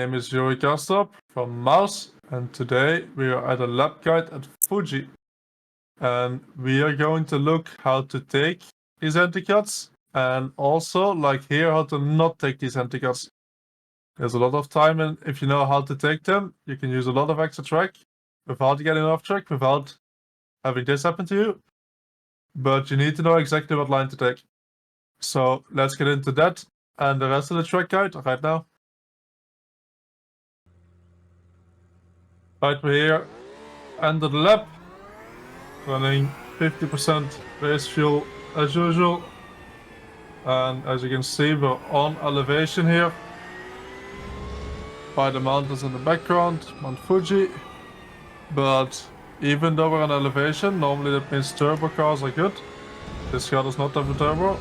name is Yuri Kasdorp from Mouse, and today we are at a lab guide at Fuji. And we are going to look how to take these anti-cuts, and also, like here, how to not take these anti-cuts. There's a lot of time, and if you know how to take them, you can use a lot of extra track without getting off track, without having this happen to you. But you need to know exactly what line to take. So let's get into that and the rest of the track guide right now. Right, we're here, end of the lap, running 50% race fuel as usual. And as you can see, we're on elevation here by the mountains in the background, Mount Fuji. But even though we're on elevation, normally that means turbo cars are good. This car does not have a turbo.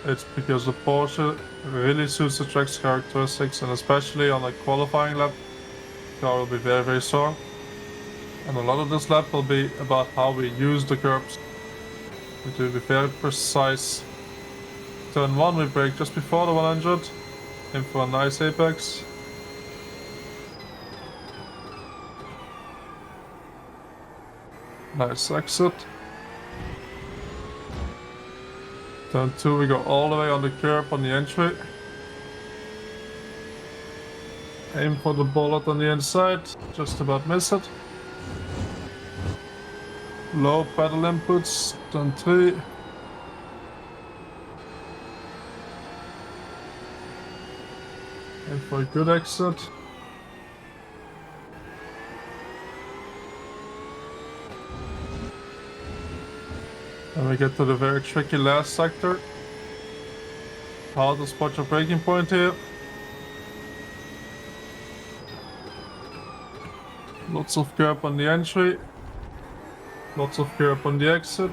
It's because the Porsche really suits the track's characteristics, and especially on a qualifying lap, the car will be very, very strong. And a lot of this lap will be about how we use the curbs. It will be very precise. Turn 1, we brake just before the 100, aim for a nice apex. Nice exit. Turn 2, we go all the way on the curb on the entry. Aim for the bullet on the inside, just about miss it. Low pedal inputs, turn 3. Aim for a good exit. And we get to the very tricky last sector. How to spot your braking point here. Lots of curb on the entry. Lots of curb on the exit.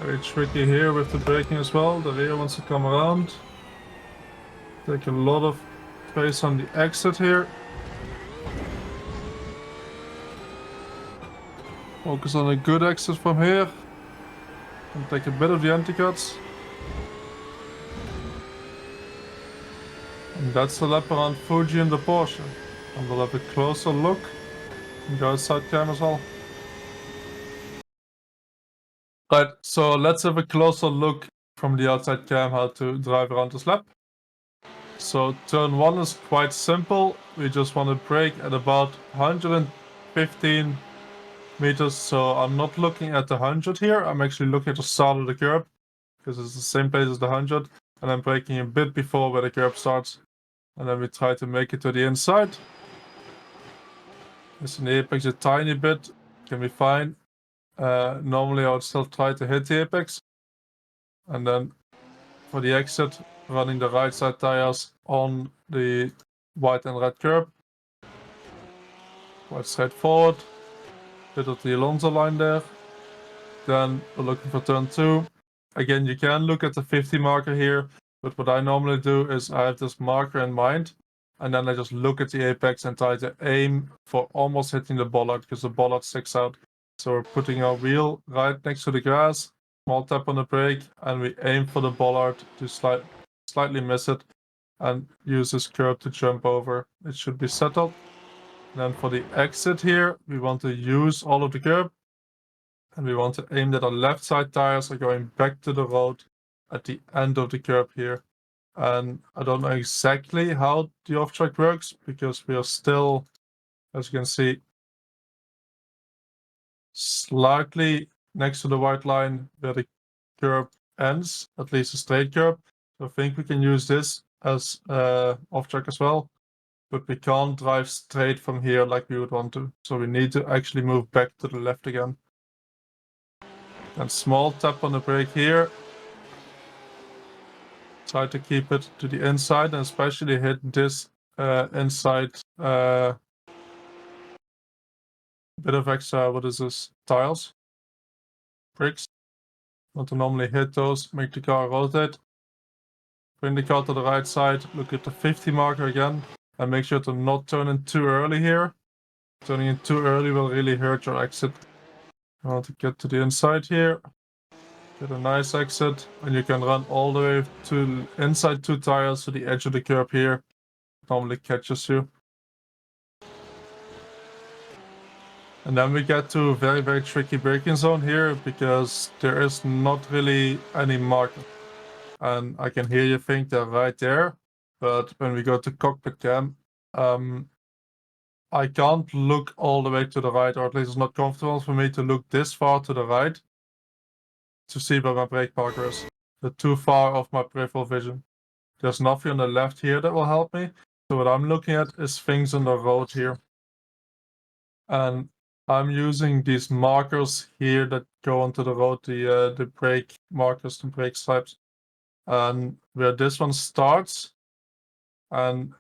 Very tricky here with the braking as well. The rear wants to come around. Take a lot of space on the exit here. Focus on a good exit from here. And take a bit of the anti-cuts. And that's the lap around Fuji and the Porsche. And we'll have a closer look and go outside cam as well. Right, so let's have a closer look from the outside cam how to drive around this lap. So turn 1 is quite simple. We just want to brake at about 115 meters. So I'm not looking at the 100 here. I'm actually looking at the start of the curb, because it's the same place as the 100. And I'm braking a bit before where the curb starts. And then we try to make it to the inside. Missing the apex a tiny bit, can be fine. Normally I would still try to hit the apex. And then for the exit, running the right side tires on the white and red curb. Quite straightforward. Bit of the Alonso line there. Then we're looking for turn 2. Again, you can look at the 50 marker here. But what I normally do is I have this marker in mind, and then I just look at the apex and try to aim for almost hitting the bollard, because the bollard sticks out. So we're putting our wheel right next to the grass, small tap on the brake, and we aim for the bollard to slightly miss it, and use this curb to jump over. It should be settled. Then for the exit here, we want to use all of the curb, and we want to aim that our left side tires are going back to the road at the end of the curb here. And I don't know exactly how the off-track works, because we are still, as you can see, slightly next to the white line where the curb ends, at least a straight curb. So I think we can use this as off-track as well, but we can't drive straight from here like we would want to. So we need to actually move back to the left again. And small tap on the brake here. Try to keep it to the inside, and especially hit this inside bit of extra, what is this, tiles, bricks. Want to normally hit those, make the car rotate. Bring the car to the right side, look at the 50 marker again, and make sure to not turn in too early here. Turning in too early will really hurt your exit. I want to get to the inside here. Get a nice exit, and you can run all the way to inside 2 tires to the edge of the curb here. It normally catches you. And then we get to a very, very tricky braking zone here because there is not really any marker. And I can hear you think they're right there. But when we go to cockpit cam, I can't look all the way to the right, or at least it's not comfortable for me to look this far to the right to see where my brake marker is. They're too far off my peripheral vision. There's nothing on the left here that will help me. So what I'm looking at is things on the road here. And I'm using these markers here that go onto the road, the brake markers, the brake stripes. And where this one starts and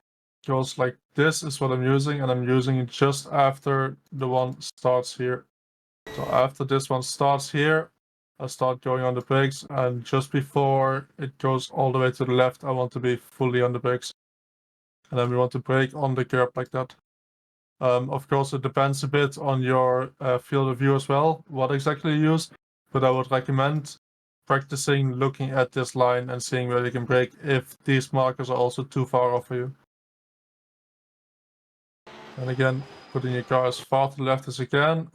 goes like this is what I'm using, and I'm using it just after the one starts here. So after this one starts here, I start going on the brakes, and just before it goes all the way to the left, I want to be fully on the brakes. And then we want to brake on the curb like that. Of course, it depends a bit on your field of view as well, what exactly you use, but I would recommend practicing looking at this line and seeing where you can brake if these markers are also too far off for you. And again, putting your car as far to the left as you can,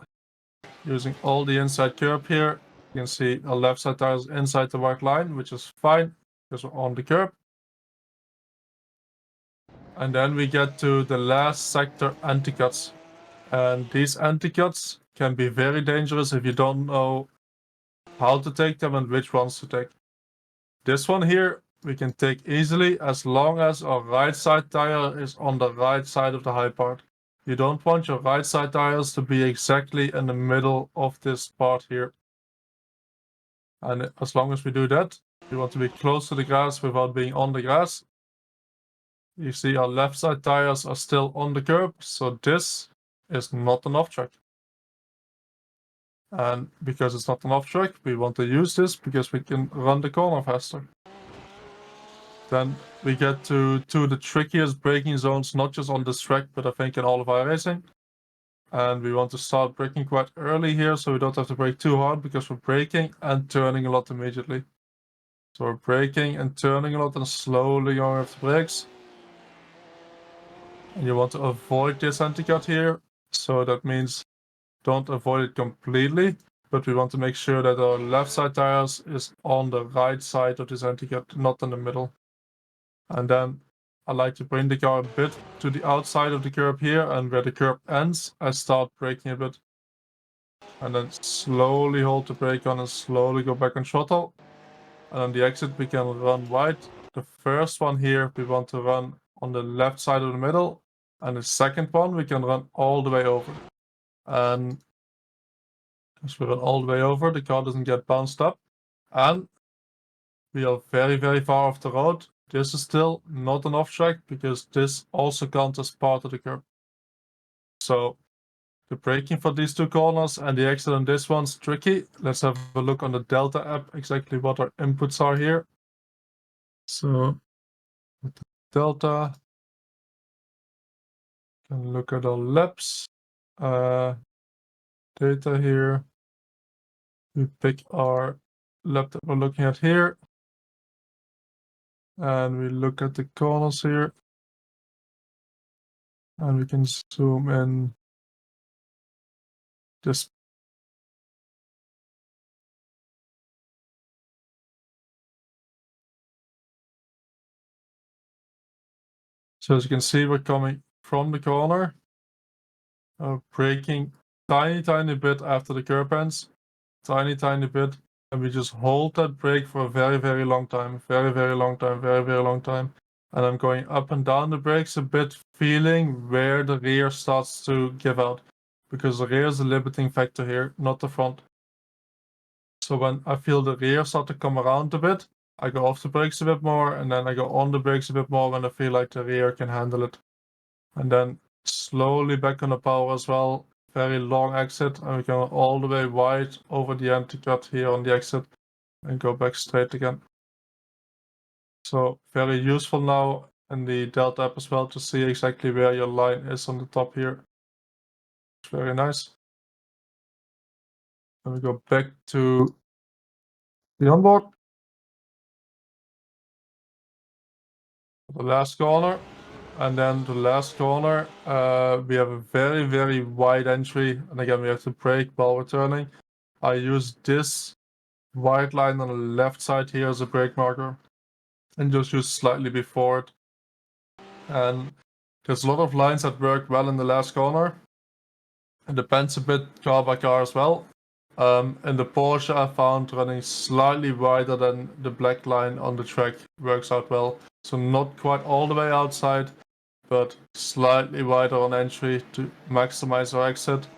using all the inside curb here. You can see our left side tire is inside the white line, which is fine because we're on the curb. And then we get to the last sector, anti-cuts. And these anti-cuts can be very dangerous if you don't know how to take them and which ones to take. This one here we can take easily as long as our right side tire is on the right side of the high part. You don't want your right side tires to be exactly in the middle of this part here. And as long as we do that, we want to be close to the grass without being on the grass. You see our left side tires are still on the curb, so this is not an off track. And because it's not an off track, we want to use this because we can run the corner faster. Then we get to the trickiest braking zones, not just on this track, but I think in all of iRacing. And we want to start braking quite early here, so we don't have to brake too hard because we're braking and turning a lot immediately. So we're braking and turning a lot and slowly going off the brakes. And you want to avoid this anti-cut here. So that means don't avoid it completely, but we want to make sure that our left side tires is on the right side of this anti-cut, not in the middle. And then I like to bring the car a bit to the outside of the curb here, and where the curb ends, I start braking a bit. And then slowly hold the brake on and slowly go back on throttle. And on the exit, we can run wide. The first one here, we want to run on the left side of the middle. And the second one, we can run all the way over. And as we run all the way over, the car doesn't get bounced up. And we are very, very far off the road. This is still not an off track because this also counts as part of the curb. So the braking for these two corners and the exit on this one's tricky. Let's have a look on the Delta app, exactly what our inputs are here. So with the Delta, can look at our laps, data here. We pick our lap that we're looking at here. And we look at the corners here. And we can zoom in this. So as you can see, we're coming from the corner, braking tiny bit after the curb ends, tiny bit, and we just hold that brake for a very, very long time, very, very long time, very, very long time. And I'm going up and down the brakes a bit, feeling where the rear starts to give out, because the rear is the limiting factor here, not the front. So when I feel the rear start to come around a bit, I go off the brakes a bit more, and then I go on the brakes a bit more when I feel like the rear can handle it. And then slowly back on the power as well. Very long exit, and we go all the way wide over the anti-cut here on the exit and go back straight again. So very useful now in the Delta app as well to see exactly where your line is on the top here. It's very nice. Then we go back to The onboard. The last corner. And then the last corner, we have a very, very wide entry. And again, we have to brake while we're turning. I use this white line on the left side here as a brake marker. And just use slightly before it. And there's a lot of lines that work well in the last corner. It depends a bit car by car as well. In the Porsche, I found running slightly wider than the black line on the track works out well. So not quite all the way outside, but slightly wider on entry to maximize our exit.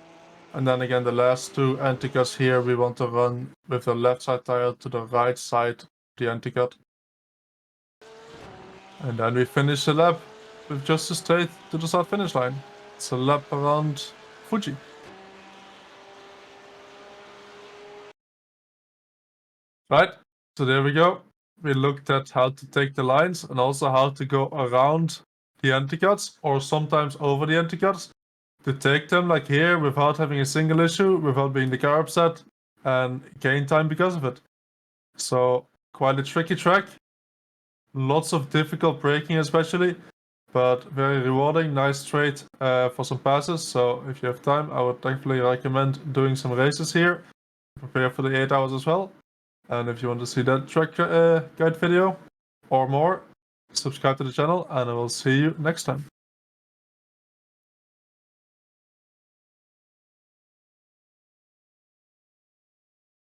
And then again, the last two anti-cuts here, we want to run with the left side tire to the right side of the anti-cut. And then we finish the lap with just a straight to the start finish line. It's a lap around Fuji. Right, so there we go. We looked at how to take the lines and also how to go around the anti-cuts or sometimes over the anti-cuts to take them like here without having a single issue, without being the car upset and gain time because of it. So quite a tricky track. Lots of difficult braking especially, but very rewarding, nice straight for some passes. So if you have time, I would definitely recommend doing some races here. Prepare for the 8 hours as well. And if you want to see that track guide video or more, subscribe to the channel and I will see you next time.